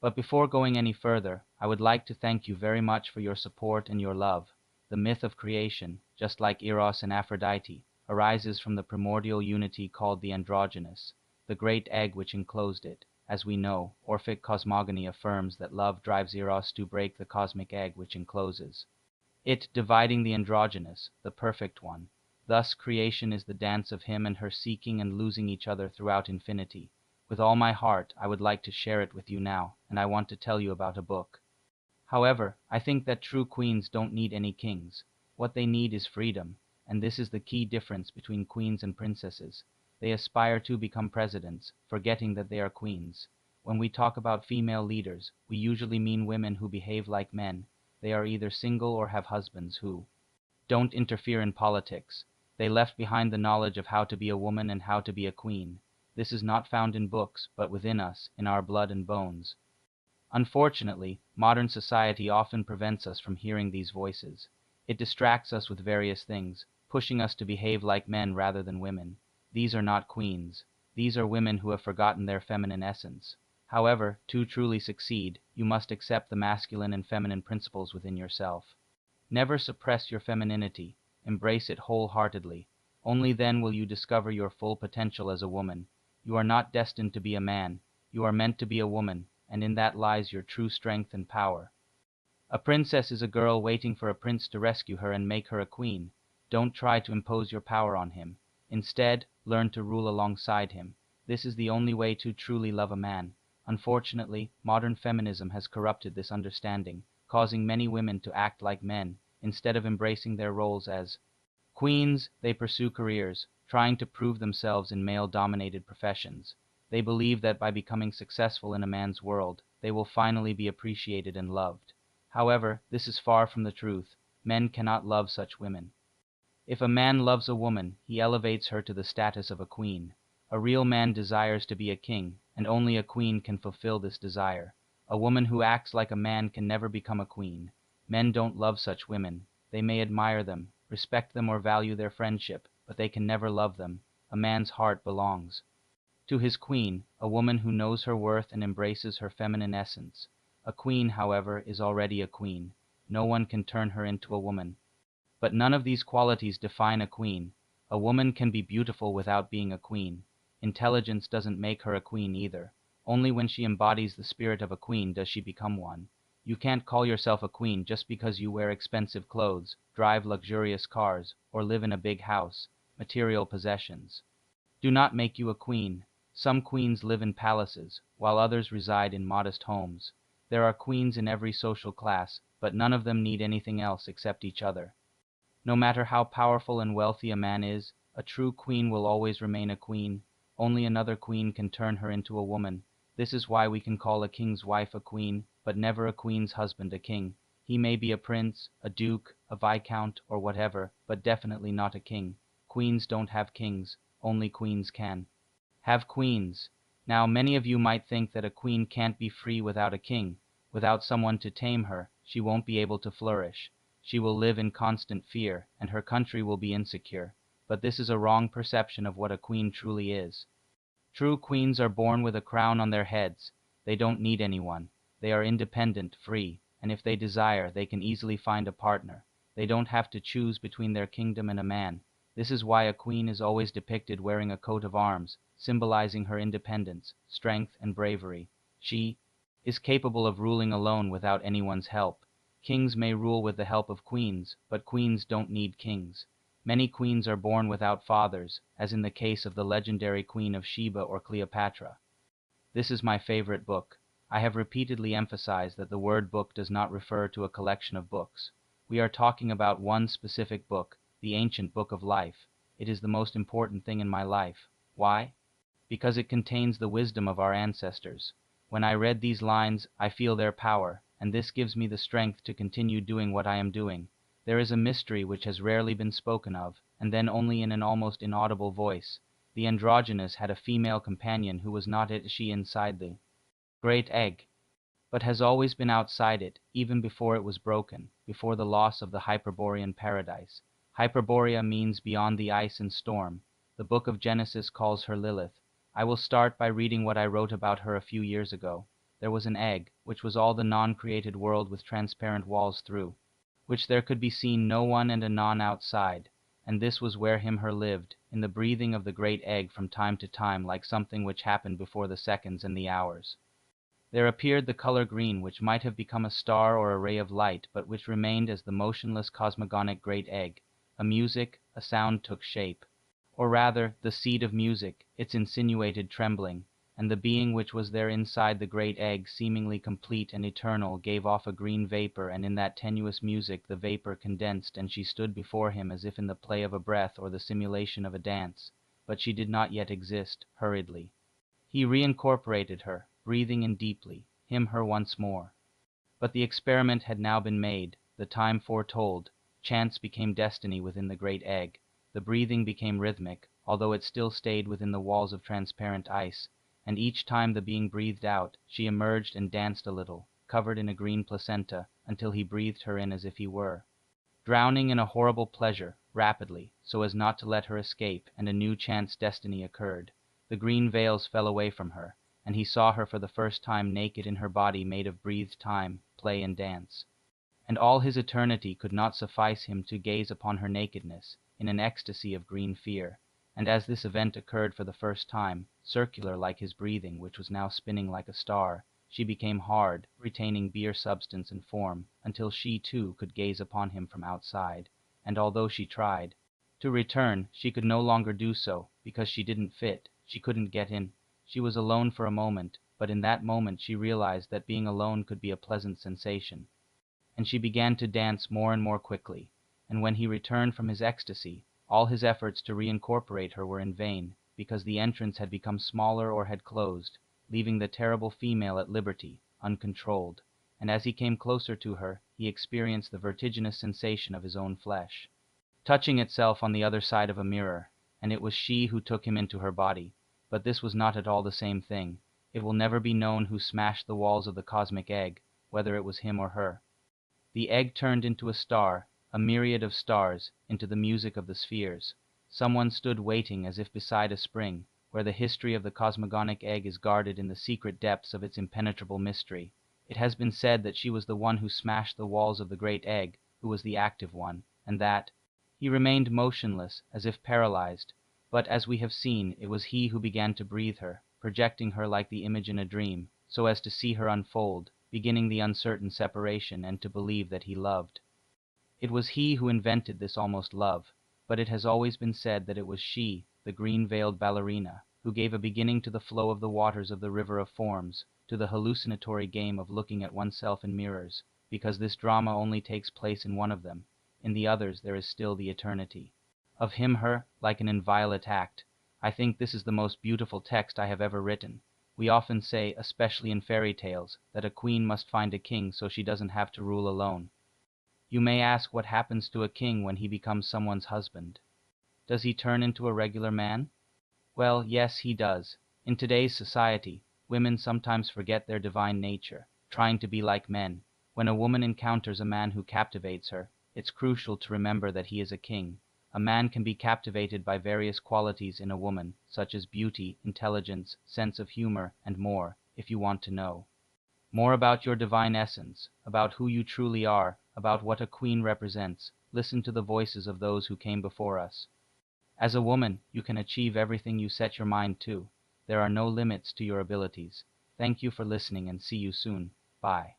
But before going any further, I would like to thank you very much for your support and your love. The myth of creation, just like Eros and Aphrodite, arises from the primordial unity called the Androgynous, the great egg which enclosed it. As we know, Orphic Cosmogony affirms that love drives Eros to break the cosmic egg which encloses it, dividing the Androgynous, the perfect one. Thus creation is the dance of him and her seeking and losing each other throughout infinity. With all my heart, I would like to share it with you now, and I want to tell you about a book. However, I think that true queens don't need any kings. What they need is freedom, and this is the key difference between queens and princesses. They aspire to become presidents, forgetting that they are queens. When we talk about female leaders, we usually mean women who behave like men. They are either single or have husbands who don't interfere in politics. They left behind the knowledge of how to be a woman and how to be a queen. This is not found in books, but within us, in our blood and bones. Unfortunately, modern society often prevents us from hearing these voices. It distracts us with various things, pushing us to behave like men rather than women. These are not queens. These are women who have forgotten their feminine essence. However, to truly succeed, you must accept the masculine and feminine principles within yourself. Never suppress your femininity. Embrace it wholeheartedly. Only then will you discover your full potential as a woman. You are not destined to be a man. You are meant to be a woman, and in that lies your true strength and power. A princess is a girl waiting for a prince to rescue her and make her a queen. Don't try to impose your power on him. Instead, learn to rule alongside him. This is the only way to truly love a man. Unfortunately, modern feminism has corrupted this understanding, causing many women to act like men. Instead of embracing their roles as queens, they pursue careers, trying to prove themselves in male-dominated professions. They believe that by becoming successful in a man's world, they will finally be appreciated and loved. However, this is far from the truth. Men cannot love such women. If a man loves a woman, he elevates her to the status of a queen. A real man desires to be a king, and only a queen can fulfill this desire. A woman who acts like a man can never become a queen. Men don't love such women. They may admire them, respect them, or value their friendship, but they can never love them. A man's heart belongs to his queen, a woman who knows her worth and embraces her feminine essence. A queen, however, is already a queen. No one can turn her into a woman. But none of these qualities define a queen. A woman can be beautiful without being a queen. Intelligence doesn't make her a queen either. Only when she embodies the spirit of a queen does she become one. You can't call yourself a queen just because you wear expensive clothes, drive luxurious cars, or live in a big house. Material possessions do not make you a queen. Some queens live in palaces, while others reside in modest homes. There are queens in every social class, but none of them need anything else except each other. No matter how powerful and wealthy a man is, a true queen will always remain a queen. Only another queen can turn her into a woman. This is why we can call a king's wife a queen, but never a queen's husband a king. He may be a prince, a duke, a viscount, or whatever, but definitely not a king. Queens don't have kings. Only queens can have queens. Now, many of you might think that a queen can't be free without a king. Without someone to tame her, she won't be able to flourish. She will live in constant fear, and her country will be insecure. But this is a wrong perception of what a queen truly is. True queens are born with a crown on their heads. They don't need anyone. They are independent, free, and if they desire, they can easily find a partner. They don't have to choose between their kingdom and a man. This is why a queen is always depicted wearing a coat of arms, symbolizing her independence, strength, and bravery. She is capable of ruling alone without anyone's help. Kings may rule with the help of queens, but queens don't need kings. Many queens are born without fathers, as in the case of the legendary Queen of Sheba or Cleopatra. This is my favorite book. I have repeatedly emphasized that the word book does not refer to a collection of books. We are talking about one specific book, the ancient book of life. It is the most important thing in my life. Why? Because it contains the wisdom of our ancestors. When I read these lines, I feel their power, and this gives me the strength to continue doing what I am doing. There is a mystery which has rarely been spoken of, and then only in an almost inaudible voice. The Androgynous had a female companion who was not she inside the great egg, but has always been outside it, even before it was broken, before the loss of the Hyperborean paradise. Hyperborea means beyond the ice and storm. The book of Genesis calls her Lilith. I will start by reading what I wrote about her a few years ago. there was an egg, which was all the non-created world with transparent walls through, which there could be seen no one and anon outside, and this was where him her lived, in the breathing of the great egg from time to time, like something which happened before the seconds and the hours. There appeared the color green, which might have become a star or a ray of light, but which remained as the motionless cosmogonic great egg. A music, a sound took shape, or rather, the seed of music, its insinuated trembling, and the being which was there inside the great egg, seemingly complete and eternal, gave off a green vapor, and in that tenuous music the vapor condensed, and she stood before him as if in the play of a breath or the simulation of a dance, but she did not yet exist. Hurriedly he reincorporated her, breathing in deeply, him her once more. But the experiment had now been made, the time foretold, chance became destiny within the great egg, the breathing became rhythmic, although it still stayed within the walls of transparent ice, and each time the being breathed out, she emerged and danced a little, covered in a green placenta, until he breathed her in as if he were drowning in a horrible pleasure, rapidly, so as not to let her escape, and a new chance destiny occurred. The green veils fell away from her, and he saw her for the first time naked in her body made of breathed time, play and dance. And all his eternity could not suffice him to gaze upon her nakedness, in an ecstasy of green fear. And as this event occurred for the first time, circular like his breathing, which was now spinning like a star, she became hard, retaining beer substance and form, until she, too, could gaze upon him from outside, and although she tried to return, she could no longer do so, because she didn't fit, she couldn't get in. She was alone for a moment, but in that moment she realized that being alone could be a pleasant sensation, and she began to dance more and more quickly, and when he returned from his ecstasy, all his efforts to reincorporate her were in vain, because the entrance had become smaller or had closed, leaving the terrible female at liberty, uncontrolled, and as he came closer to her, he experienced the vertiginous sensation of his own flesh touching itself on the other side of a mirror, and it was she who took him into her body. But this was not at all the same thing. It will never be known who smashed the walls of the cosmic egg, whether it was him or her. The egg turned into a star, a myriad of stars, into the music of the spheres. Someone stood waiting as if beside a spring, where the history of the cosmogonic egg is guarded in the secret depths of its impenetrable mystery. It has been said that she was the one who smashed the walls of the great egg, who was the active one, and that he remained motionless, as if paralyzed, but as we have seen, it was he who began to breathe her, projecting her like the image in a dream, so as to see her unfold, beginning the uncertain separation, and to believe that he loved. It was he who invented this almost love, but it has always been said that it was she, the green-veiled ballerina, who gave a beginning to the flow of the waters of the river of forms, to the hallucinatory game of looking at oneself in mirrors, because this drama only takes place in one of them. In the others there is still the eternity of him-her, like an inviolate act. I think this is the most beautiful text I have ever written. We often say, especially in fairy tales, that a queen must find a king so she doesn't have to rule alone. You may ask what happens to a king when he becomes someone's husband. Does he turn into a regular man? Well, yes, he does. In today's society, women sometimes forget their divine nature, trying to be like men. When a woman encounters a man who captivates her, it's crucial to remember that he is a king. A man can be captivated by various qualities in a woman, such as beauty, intelligence, sense of humor, and more, if you want to know more about your divine essence, about who you truly are, about what a queen represents. Listen to the voices of those who came before us. As a woman, you can achieve everything you set your mind to. There are no limits to your abilities. Thank you for listening and see you soon. Bye.